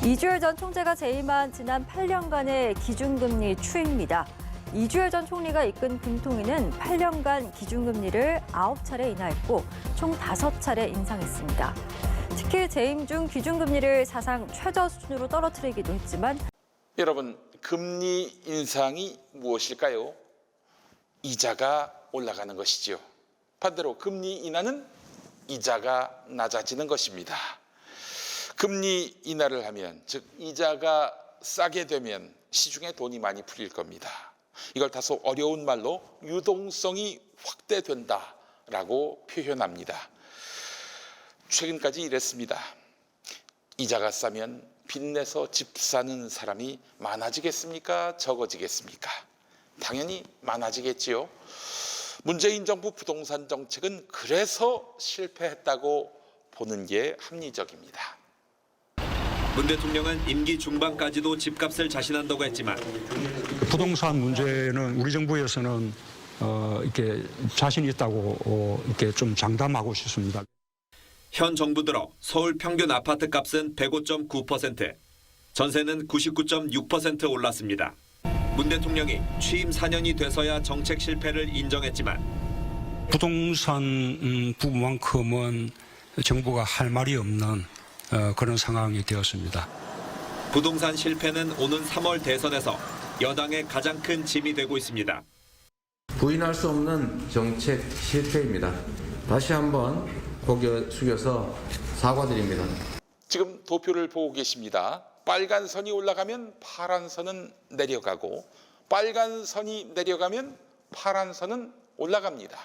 이주열 전 총재가 재임한 지난 8년간의 기준금리 추이입니다. 이주열 전 총리가 이끈 금통위는 8년간 기준금리를 9차례 인하했고 총 5차례 인상했습니다. 특히 재임 중 기준금리를 사상 최저 수준으로 떨어뜨리기도 했지만 여러분, 금리 인상이 무엇일까요? 이자가 올라가는 것이지요. 반대로 금리 인하는 이자가 낮아지는 것입니다. 금리 인하를 하면, 즉 이자가 싸게 되면 시중에 돈이 많이 풀릴 겁니다. 이걸 다소 어려운 말로 유동성이 확대된다라고 표현합니다. 최근까지 이랬습니다. 이자가 싸면 빚내서 집 사는 사람이 많아지겠습니까? 적어지겠습니까? 당연히 많아지겠지요. 문재인 정부 부동산 정책은 그래서 실패했다고 보는 게 합리적입니다. 문 대통령은 임기 중반까지도 집값을 자신한다고 했지만 부동산 문제는 우리 정부에서는 이렇게 자신 있다고 이렇게 좀 장담하고 싶습니다. 현 정부 들어 서울 평균 아파트 값은 105.9%, 전세는 99.6% 올랐습니다. 문 대통령이 취임 4년이 돼서야 정책 실패를 인정했지만 부동산 부분만큼은 정부가 할 말이 없는 그런 상황이 되었습니다. 부동산 실패는 오는 3월 대선에서 여당의 가장 큰 짐이 되고 있습니다. 부인할 수 없는 정책 실패입니다. 다시 한번 고개 숙여서 사과드립니다. 지금 도표를 보고 계십니다. 빨간 선이 올라가면 파란 선은 내려가고 빨간 선이 내려가면 파란 선은 올라갑니다.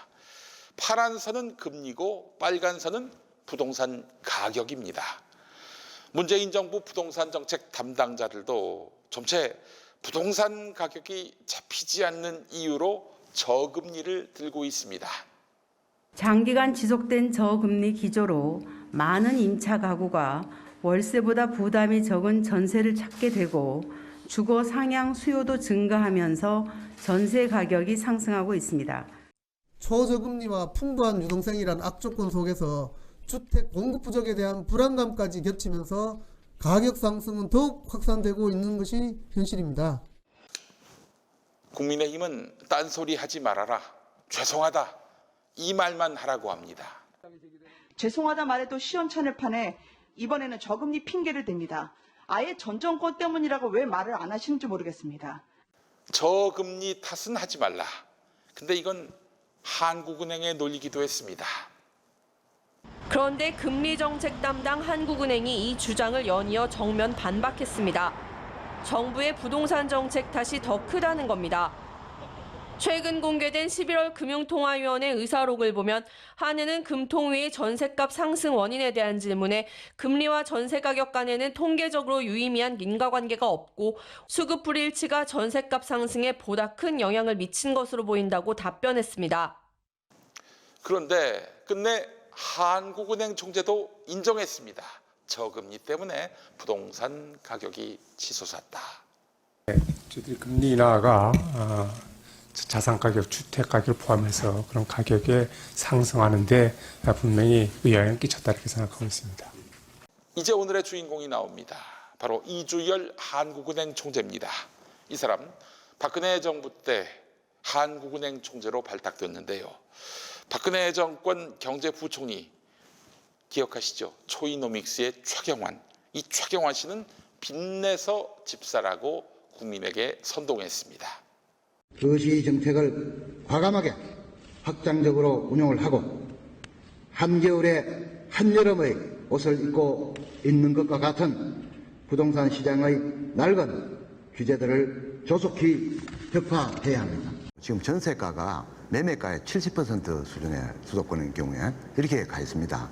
파란 선은 금리고 빨간 선은 부동산 가격입니다. 문재인 정부 부동산 정책 담당자들도 점차 부동산 가격이 잡히지 않는 이유로 저금리를 들고 있습니다. 장기간 지속된 저금리 기조로 많은 임차 가구가 월세보다 부담이 적은 전세를 찾게 되고 주거 상향 수요도 증가하면서 전세 가격이 상승하고 있습니다. 초저금리와 풍부한 유동성이란 악조건 속에서 주택 공급 부족에 대한 불안감까지 겹치면서 가격 상승은 더욱 확산되고 있는 것이 현실입니다. 국민의힘은 딴소리 하지 말아라, 죄송하다 이 말만 하라고 합니다. 죄송하다 말해도 시원찮을 판에 이번에는 저금리 핑계를 댑니다. 아예 전 정권 때문이라고 왜 말을 안 하시는지 모르겠습니다. 저금리 탓은 하지 말라. 근데 이건 한국은행에 놀리기도 했습니다. 그런데 금리정책 담당 한국은행이 이 주장을 연이어 정면 반박했습니다. 정부의 부동산 정책 탓이 더 크다는 겁니다. 최근 공개된 11월 금융통화위원회 의사록을 보면 한은은 금통위의 전셋값 상승 원인에 대한 질문에 금리와 전세 가격 간에는 통계적으로 유의미한 인과관계가 없고 수급 불일치가 전셋값 상승에 보다 큰 영향을 미친 것으로 보인다고 답변했습니다. 그런데 끝내 한국은행 총재도 인정했습니다. 저금리 때문에 부동산 가격이 치솟았다. 저희들이 금리 인하가 자산가격, 주택가격을 포함해서 그런 가격에 상승하는데 분명히 영향을 끼쳤다 이렇게 생각하고 있습니다. 이제 오늘의 주인공이 나옵니다. 바로 이주열 한국은행 총재입니다. 이 사람 박근혜 정부 때 한국은행 총재로 발탁됐는데요. 박근혜 정권 경제부총리 기억하시죠? 초이노믹스의 최경환. 이 최경환 씨는 빚내서 집사라고 국민에게 선동했습니다. 거시 정책을 과감하게 확장적으로 운용을 하고 한겨울에 한여름의 옷을 입고 있는 것과 같은 부동산 시장의 낡은 규제들을 조속히 격파해야 합니다. 지금 전세가가 매매가의 70% 수준의 수도권의 경우에 이렇게 가 있습니다.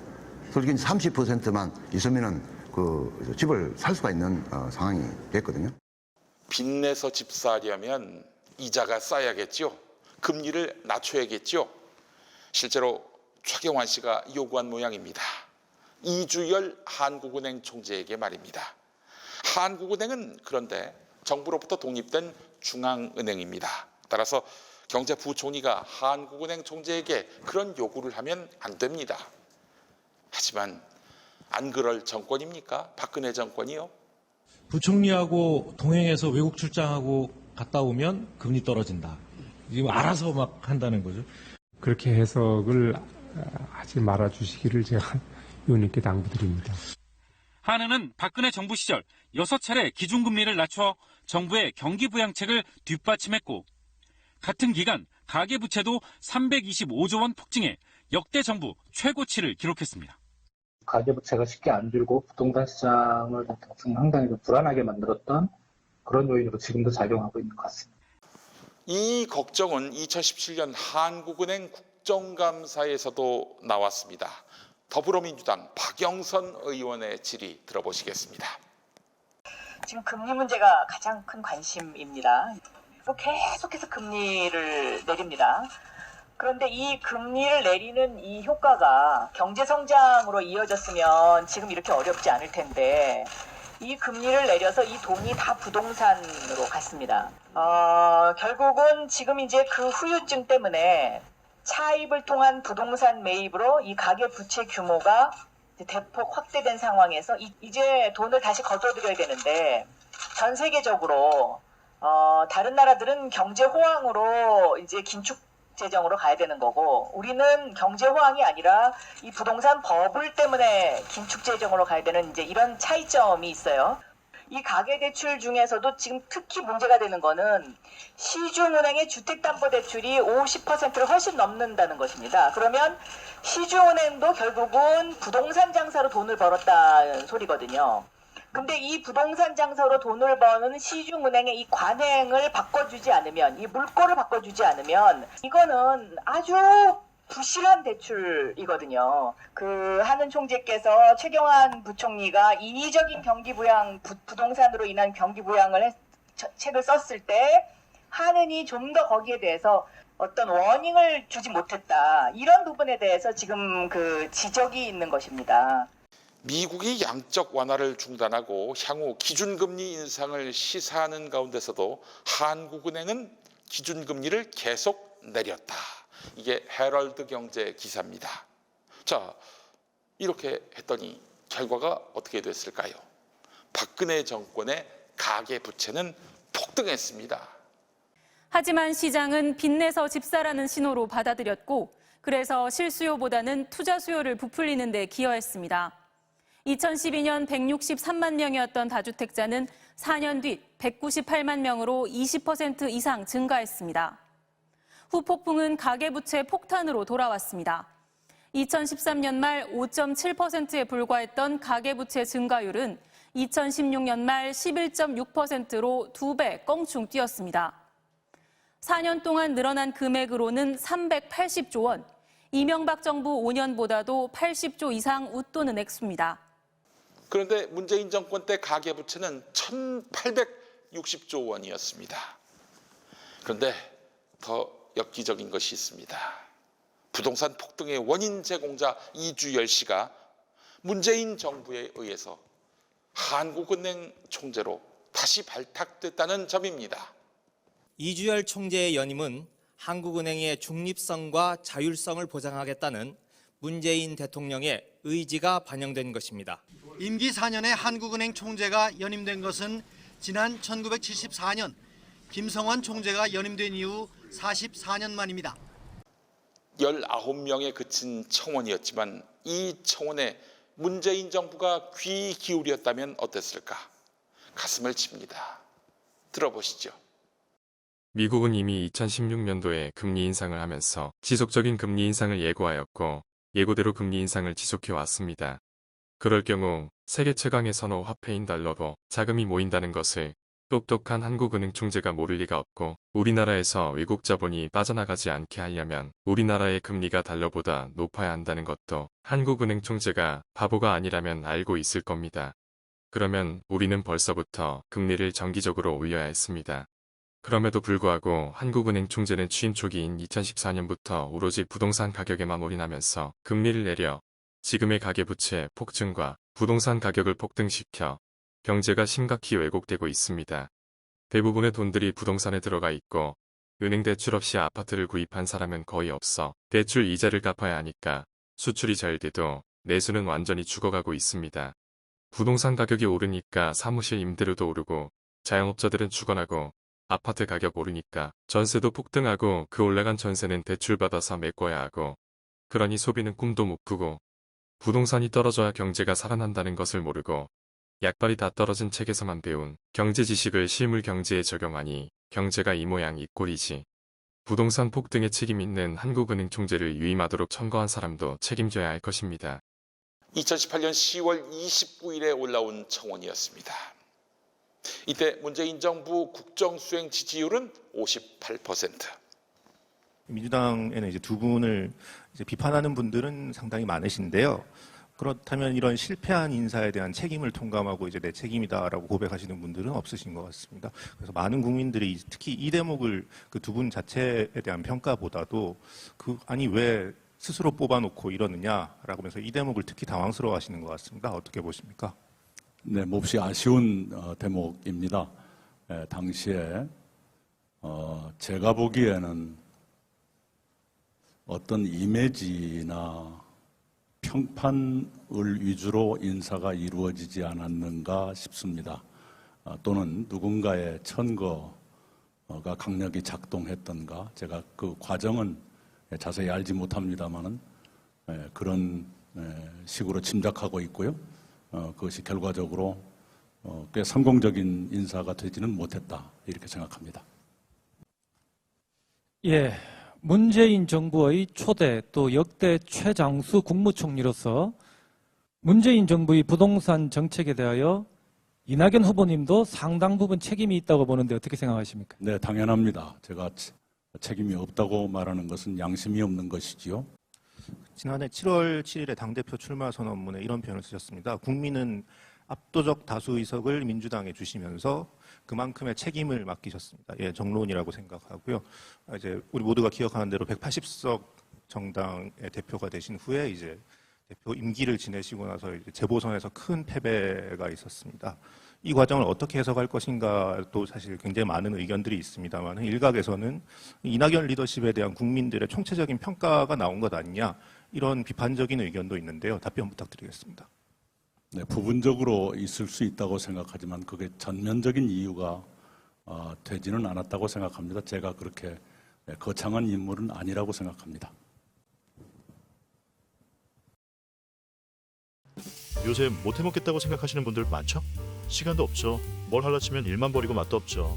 솔직히 30%만 있으면은 그 집을 살 수가 있는 상황이 됐거든요. 빚내서 집사하려면 이자가 쌓여야겠죠. 금리를 낮춰야겠죠. 실제로 최경환 씨가 요구한 모양입니다. 이주열 한국은행 총재에게 말입니다. 한국은행은 그런데 정부로부터 독립된 중앙은행입니다. 따라서 경제부총리가 한국은행 총재에게 그런 요구를 하면 안 됩니다. 하지만 안 그럴 정권입니까? 박근혜 정권이요? 부총리하고 동행해서 외국 출장하고 갔다 오면 금리 떨어진다. 지금 알아서 막 한다는 거죠. 그렇게 해석을 하지 말아 주시기를 제가 의원님께 당부드립니다. 한은은 박근혜 정부 시절 6차례 기준금리를 낮춰 정부의 경기부양책을 뒷받침했고 같은 기간 가계부채도 325조 원 폭증해 역대 정부 최고치를 기록했습니다. 가계부채가 쉽게 안 줄고 부동산 시장을 상당히 불안하게 만들었던 그런 요인으로 지금도 작용하고 있는 것 같습니다. 이 걱정은 2017년 한국은행 국정감사에서도 나왔습니다. 더불어민주당 박영선 의원의 질의 들어보시겠습니다. 지금 금리 문제가 가장 큰 관심입니다. 계속해서 금리를 내립니다. 그런데 이 금리를 내리는 이 효과가 경제 성장으로 이어졌으면 지금 이렇게 어렵지 않을 텐데 이 금리를 내려서 이 돈이 다 부동산으로 갔습니다. 결국은 지금 이제 그 후유증 때문에 차입을 통한 부동산 매입으로 이 가계 부채 규모가 대폭 확대된 상황에서 이제 돈을 다시 거둬들여야 되는데 전 세계적으로 다른 나라들은 경제 호황으로 이제 긴축 재정으로 가야 되는 거고 우리는 경제 호황이 아니라 이 부동산 버블 때문에 긴축 재정으로 가야 되는 이제 이런 차이점이 있어요. 이 가계대출 중에서도 지금 특히 문제가 되는 거는 시중은행의 주택담보대출이 50%를 훨씬 넘는다는 것입니다. 그러면 시중은행도 결국은 부동산 장사로 돈을 벌었다는 소리거든요. 근데 이 부동산 장사로 돈을 버는 시중은행의 이 관행을 바꿔주지 않으면, 이 물꼬를 바꿔주지 않으면 이거는 아주 부실한 대출이거든요. 한은 총재께서 최경환 부총리가 인위적인 경기부양, 부동산으로 인한 경기부양을 책을 썼을 때 한은이 좀 더 거기에 대해서 어떤 워닝을 주지 못했다. 이런 부분에 대해서 지금 지적이 있는 것입니다. 미국이 양적 완화를 중단하고 향후 기준금리 인상을 시사하는 가운데서도 한국은행은 기준금리를 계속 내렸다. 이게 헤럴드 경제 기사입니다. 자, 이렇게 했더니 결과가 어떻게 됐을까요? 박근혜 정권의 가계부채는 폭등했습니다. 하지만 시장은 빚내서 집사라는 신호로 받아들였고 그래서 실수요보다는 투자 수요를 부풀리는 데 기여했습니다. 2012년 163만 명이었던 다주택자는 4년 뒤 198만 명으로 20% 이상 증가했습니다. 후폭풍은 가계부채 폭탄으로 돌아왔습니다. 2013년 말 5.7%에 불과했던 가계부채 증가율은 2016년 말 11.6%로 2배 껑충 뛰었습니다. 4년 동안 늘어난 금액으로는 380조 원, 이명박 정부 5년보다도 80조 이상 웃도는 액수입니다. 그런데 문재인 정권 때 가계부채는 1,860조 원이었습니다. 그런데 더 엽기적인 것이 있습니다. 부동산 폭등의 원인 제공자 이주열 씨가 문재인 정부에 의해서 한국은행 총재로 다시 발탁됐다는 점입니다. 이주열 총재의 연임은 한국은행의 중립성과 자율성을 보장하겠다는 문재인 대통령의 의지가 반영된 것입니다. 임기 4년의 한국은행 총재가 연임된 것은 지난 1974년 김성환 총재가 연임된 이후 44년 만입니다. 19명에 그친 청원이었지만 이 청원에 문재인 정부가 귀 기울였다면 어땠을까? 가슴을 칩니다. 들어보시죠. 미국은 이미 2016년도에 금리 인상을 하면서 지속적인 금리 인상을 예고하였고 예고대로 금리 인상을 지속해왔습니다. 그럴 경우 세계 최강의 선호 화폐인 달러도 자금이 모인다는 것을 똑똑한 한국은행 총재가 모를 리가 없고 우리나라에서 외국 자본이 빠져나가지 않게 하려면 우리나라의 금리가 달러보다 높아야 한다는 것도 한국은행 총재가 바보가 아니라면 알고 있을 겁니다. 그러면 우리는 벌써부터 금리를 정기적으로 올려야 했습니다. 그럼에도 불구하고 한국은행 총재는 취임 초기인 2014년부터 오로지 부동산 가격에만 올인하면서 금리를 내려 지금의 가계부채 폭증과 부동산 가격을 폭등시켜 경제가 심각히 왜곡되고 있습니다. 대부분의 돈들이 부동산에 들어가 있고 은행 대출 없이 아파트를 구입한 사람은 거의 없어 대출 이자를 갚아야 하니까 수출이 잘 돼도 내수는 완전히 죽어가고 있습니다. 부동산 가격이 오르니까 사무실 임대료도 오르고 자영업자들은 죽어나고 아파트 가격 오르니까 전세도 폭등하고 그 올라간 전세는 대출받아서 메꿔야 하고 그러니 소비는 꿈도 못 꾸고 부동산이 떨어져야 경제가 살아난다는 것을 모르고 약발이 다 떨어진 책에서만 배운 경제 지식을 실물 경제에 적용하니 경제가 이 모양 이 꼴이지. 부동산 폭등에 책임 있는 한국은행 총재를 유임하도록 청구한 사람도 책임져야 할 것입니다. 2018년 10월 29일에 올라온 청원이었습니다. 이때 문재인 정부 국정수행 지지율은 58%. 민주당에는 이제 두 분을 이제 비판하는 분들은 상당히 많으신데요. 그렇다면 이런 실패한 인사에 대한 책임을 통감하고 이제 내 책임이다라고 고백하시는 분들은 없으신 것 같습니다. 그래서 많은 국민들이 특히 이 대목을 그 두 분 자체에 대한 평가보다도 아니 왜 스스로 뽑아놓고 이러느냐라고 하면서 이 대목을 특히 당황스러워하시는 것 같습니다. 어떻게 보십니까? 네, 몹시 아쉬운 대목입니다. 당시에 제가 보기에는 어떤 이미지나 평판을 위주로 인사가 이루어지지 않았는가 싶습니다. 또는 누군가의 천거가 강력히 작동했던가, 제가 그 과정은 자세히 알지 못합니다만은 그런 식으로 짐작하고 있고요. 그것이 결과적으로 꽤 성공적인 인사가 되지는 못했다, 이렇게 생각합니다. 예, 문재인 정부의 초대 또 역대 최장수 국무총리로서 문재인 정부의 부동산 정책에 대하여 이낙연 후보님도 상당 부분 책임이 있다고 보는데 어떻게 생각하십니까? 네, 당연합니다. 제가 책임이 없다고 말하는 것은 양심이 없는 것이지요. 지난해 7월 7일에 당대표 출마 선언문에 이런 표현을 쓰셨습니다. 국민은 압도적 다수 의석을 민주당에 주시면서 그만큼의 책임을 맡기셨습니다. 예, 정론이라고 생각하고요. 이제 우리 모두가 기억하는 대로 180석 정당의 대표가 되신 후에 이제 대표 임기를 지내시고 나서 이제 재보선에서 큰 패배가 있었습니다. 이 과정을 어떻게 해석할 것인가도 사실 굉장히 많은 의견들이 있습니다만 일각에서는 이낙연 리더십에 대한 국민들의 총체적인 평가가 나온 것 아니냐, 이런 비판적인 의견도 있는데요. 답변 부탁드리겠습니다. 네, 부분적으로 있을 수 있다고 생각하지만 그게 전면적인 이유가 되지는 않았다고 생각합니다. 제가 그렇게 거창한 인물은 아니라고 생각합니다. 요새 못 해먹겠다고 생각하시는 분들 많죠? 시간도 없죠. 뭘 하려 치면 일만 버리고 맛도 없죠.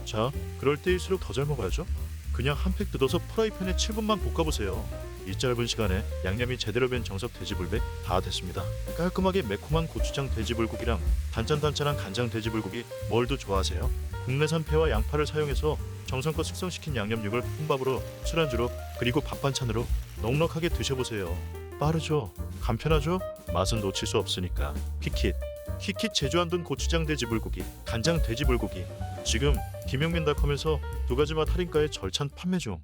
자, 그럴 때일수록 더 잘 먹어야죠. 그냥 한 팩 뜯어서 프라이팬에 7분만 볶아보세요. 이 짧은 시간에 양념이 제대로 된 정석 돼지불백 다 됐습니다. 깔끔하게 매콤한 고추장 돼지불고기랑 단짠단짠한 간장 돼지불고기, 뭘 더 좋아하세요? 국내산 폐와 양파를 사용해서 정성껏 숙성시킨 양념육을 혼밥으로, 술안주로, 그리고 밥 반찬으로 넉넉하게 드셔보세요. 빠르죠? 간편하죠? 맛은 놓칠 수 없으니까. 킥킷 제주 안동 고추장 돼지불고기, 간장 돼지불고기, 지금 김영민닷컴에서 두 가지 맛 할인가에 절찬 판매 중.